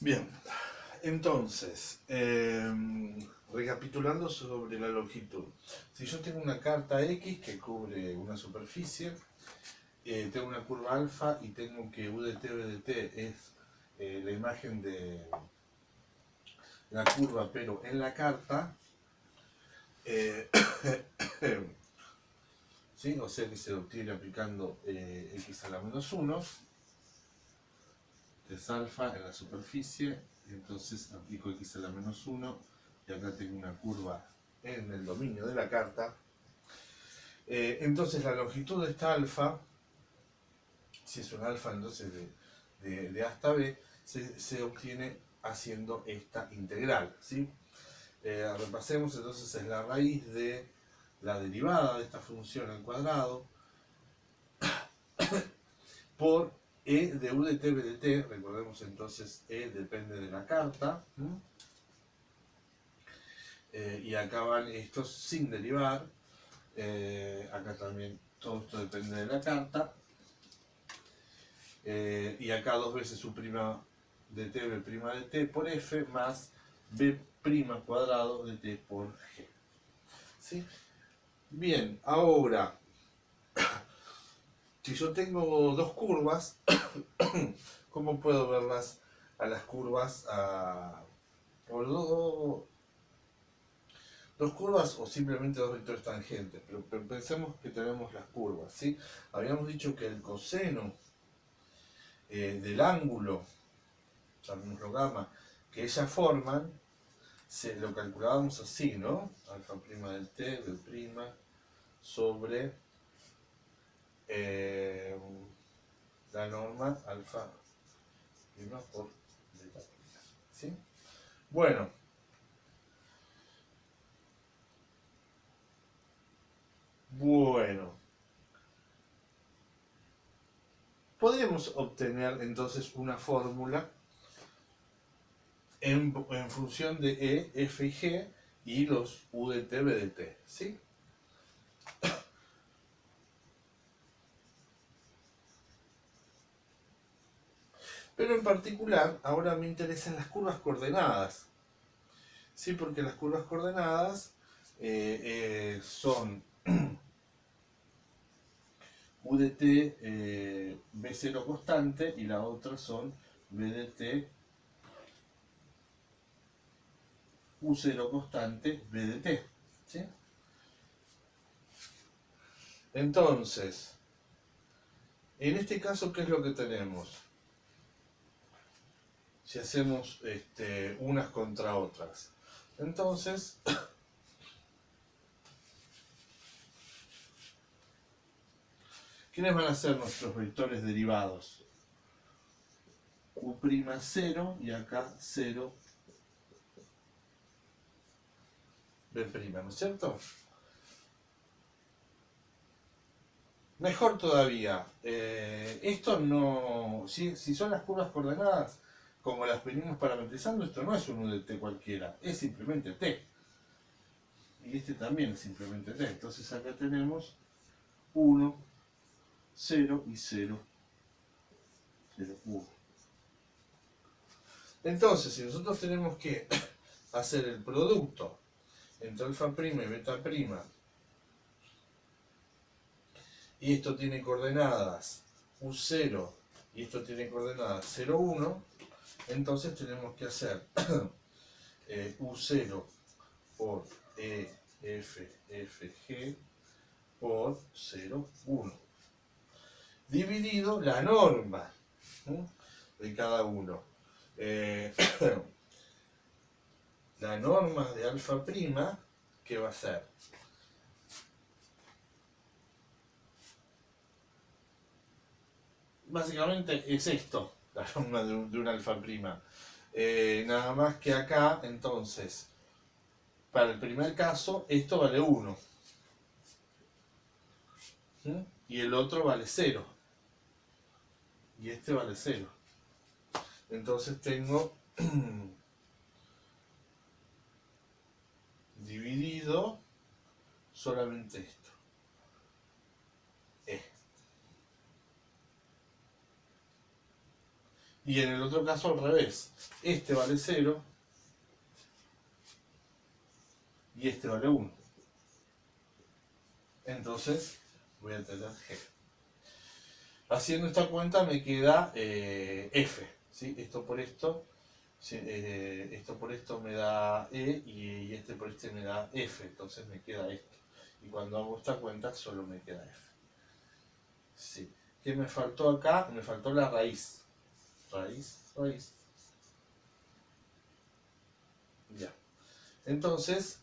Bien, entonces, recapitulando sobre la longitud. Si yo tengo una carta X que cubre una superficie, tengo una curva alfa y tengo que U de t, B de t es la imagen de la curva, pero en la carta, eh, ¿sí? O sea que se obtiene aplicando x a la menos 1, es alfa en la superficie, y entonces aplico x a la menos 1, y acá tengo una curva en el dominio de la carta. Entonces la longitud de esta alfa, si es un alfa entonces de A hasta B, se obtiene haciendo esta integral, ¿sí? Repasemos, entonces es la raíz de la derivada de esta función al cuadrado por e de u de t b de t. Recordemos entonces e depende de la carta, y acá van estos sin derivar, acá también todo esto depende de la carta, y acá dos veces u' de t, b' de t por f más b' cuadrado de t por g. ¿Sí? Bien, ahora, si yo tengo dos curvas, ¿cómo puedo verlas a las curvas? Por dos curvas o simplemente dos vectores tangentes, pero pensemos que tenemos las curvas, ¿sí? Habíamos dicho que el coseno del ángulo, llamémoslo gamma, que ellas forman, lo calculábamos así, ¿no? Alfa prima del t, b' sobre la norma alfa prima por beta prima, ¿sí? Bueno, podríamos obtener entonces una fórmula en función de E, F y G y los U de T, B de T, ¿sí? Pero en particular, ahora me interesan las curvas coordenadas, ¿sí? Porque las curvas coordenadas son U de T B0 constante y la otra son B de T U0 constante B de T, ¿sí? Entonces, en este caso, ¿qué es lo que tenemos? Si hacemos unas contra otras. Entonces, ¿quiénes van a ser nuestros vectores derivados? U'0 y acá 0 B', ¿no es cierto? Mejor todavía, esto no, si son las curvas coordenadas, como las venimos parametrizando, esto no es un U de t cualquiera, es simplemente t. Y este también es simplemente t. Entonces acá tenemos 1, 0 y 0, 0, 1. Entonces, si nosotros tenemos que hacer el producto entre alfa prima y beta prima, y esto tiene coordenadas U0 y esto tiene coordenadas 0, 1, entonces tenemos que hacer U0 por E, F, F, G por 0, 1. Dividido la norma, ¿sí?, de cada uno. La norma de alfa prima, ¿qué va a ser? Básicamente es esto, la norma de un alfa prima. Nada más que acá, entonces, para el primer caso, esto vale 1. ¿Sí? Y el otro vale 0. Y este vale 0. Entonces tengo dividido solamente esto. Y en el otro caso al revés. Este vale 0 y este vale 1. Entonces voy a tener G. Haciendo esta cuenta me queda F. ¿Sí? Esto por esto me da E y este por este me da F. Entonces me queda esto. Y cuando hago esta cuenta solo me queda F. Sí. ¿Qué me faltó acá? Me faltó la raíz. Raíz. Ya. Entonces,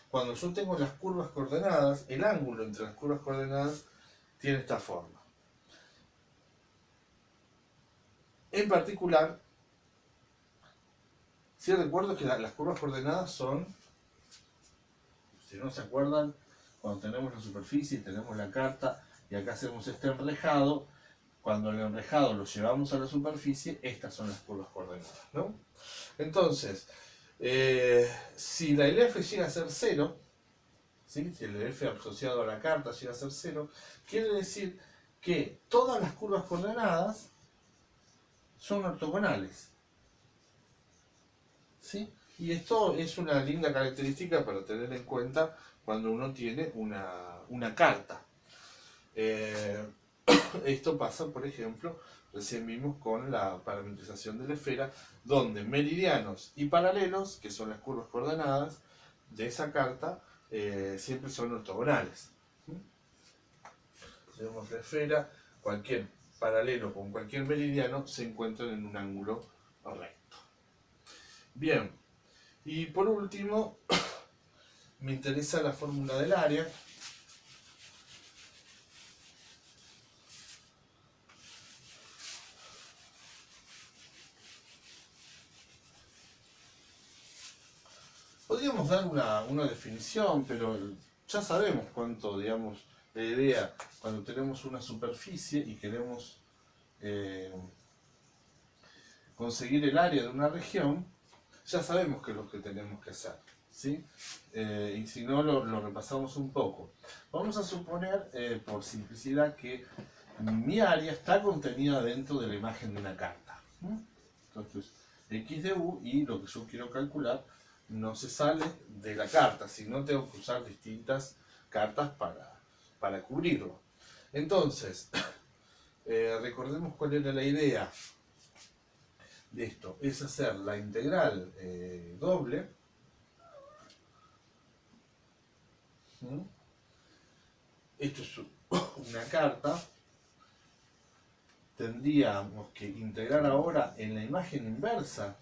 cuando yo tengo las curvas coordenadas, el ángulo entre las curvas coordenadas tiene esta forma. En particular, si recuerdo que las curvas coordenadas son, si no se acuerdan, cuando tenemos la superficie y tenemos la carta y acá hacemos este enrejado, cuando el enrejado lo llevamos a la superficie, estas son las curvas coordenadas, ¿no? Entonces, si la LF llega a ser 0, ¿sí? Si el LF asociado a la carta llega a ser 0, quiere decir que todas las curvas coordenadas son ortogonales. ¿Sí? Y esto es una linda característica para tener en cuenta cuando uno tiene una carta. Esto pasa, por ejemplo, recién vimos con la parametrización de la esfera, donde meridianos y paralelos, que son las curvas coordenadas de esa carta, siempre son ortogonales. Tenemos la esfera, cualquier paralelo con cualquier meridiano se encuentran en un ángulo recto. Bien, y por último, me interesa la fórmula del área. Podríamos dar una definición, pero ya sabemos cuánto, digamos, la idea, cuando tenemos una superficie y queremos conseguir el área de una región, ya sabemos qué es lo que tenemos que hacer, ¿sí? Y si no, lo repasamos un poco. Vamos a suponer, por simplicidad, que mi área está contenida dentro de la imagen de una carta. Entonces, X de U, y lo que yo quiero calcular no se sale de la carta, sino tengo que usar distintas cartas para cubrirlo. Entonces, recordemos cuál era la idea de esto, es hacer la integral doble. Esto es una carta. Tendríamos que integrar ahora en la imagen inversa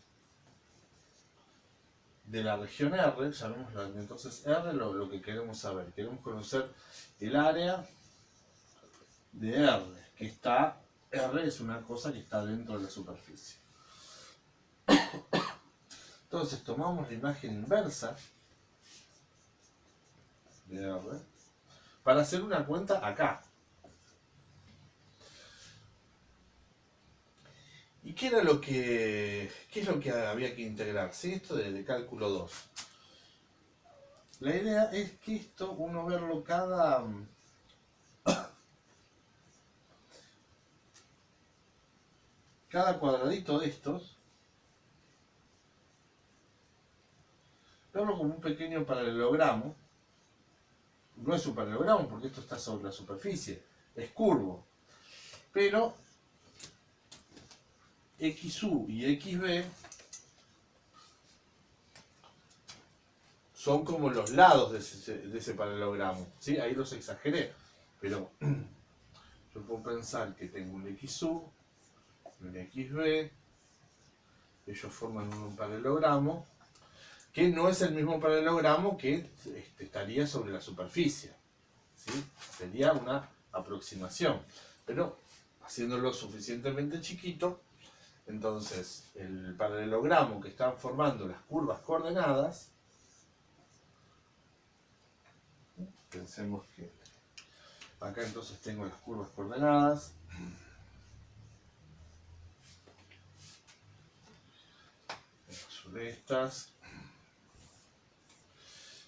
de la región R, llamémosla entonces R, lo que queremos saber. Queremos conocer el área de R, que está, R es una cosa que está dentro de la superficie. Entonces tomamos la imagen inversa de R para hacer una cuenta acá. ¿Y qué es lo que había que integrar? ¿Sí? Esto de cálculo 2. La idea es que esto uno verlo cada cuadradito de estos, verlo como un pequeño paralelogramo. No es un paralelogramo porque esto está sobre la superficie, es curvo. Pero XU y XB son como los lados de ese paralelogramo, ¿sí? Ahí los exageré, pero yo puedo pensar que tengo un XU y un XB, ellos forman un paralelogramo, que no es el mismo paralelogramo que estaría sobre la superficie, ¿sí? Sería una aproximación, pero haciéndolo suficientemente chiquito, entonces el paralelogramo que están formando las curvas coordenadas, pensemos que acá entonces tengo las curvas coordenadas, de estas.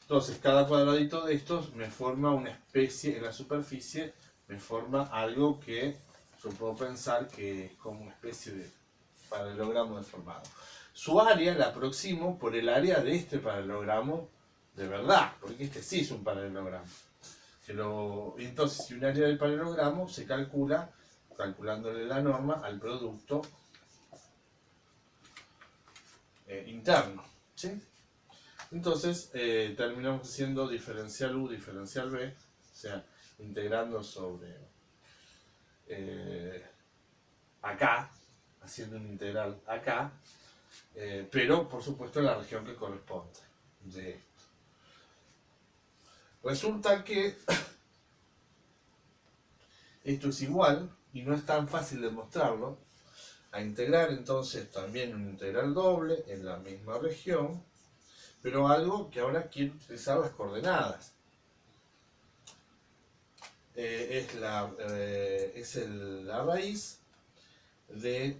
Entonces cada cuadradito de estos me forma una especie en la superficie, me forma algo que yo puedo pensar que es como una especie paralelogramo deformado. Su área la aproximo por el área de este paralelogramo de verdad, porque este sí es un paralelogramo. Entonces, si un área del paralelogramo se calcula, calculándole la norma al producto interno. ¿Sí? Entonces, terminamos haciendo diferencial U, diferencial B, o sea, integrando sobre acá, haciendo un integral acá, pero por supuesto en la región que corresponde de esto. Resulta que esto es igual, y no es tan fácil demostrarlo, a integrar entonces también un integral doble en la misma región, pero algo que ahora quiero utilizar las coordenadas. Es la raíz de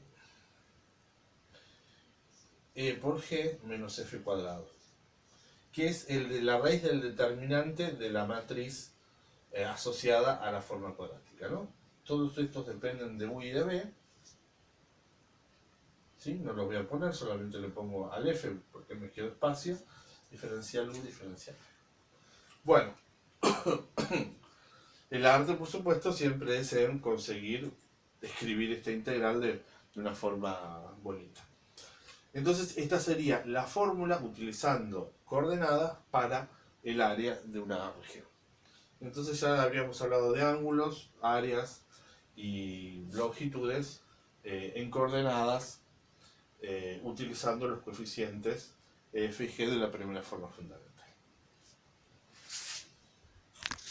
e por g menos f cuadrado, que es la raíz del determinante de la matriz asociada a la forma cuadrática, ¿no? Todos estos dependen de u y de b, ¿sí? No los voy a poner, solamente le pongo al f porque me quedó espacio, diferencial u, diferencial b. Bueno, el arte, por supuesto, siempre es en conseguir escribir esta integral de una forma bonita. Entonces, esta sería la fórmula utilizando coordenadas para el área de una región. Entonces ya habríamos hablado de ángulos, áreas y longitudes en coordenadas utilizando los coeficientes f y g de la primera forma fundamental.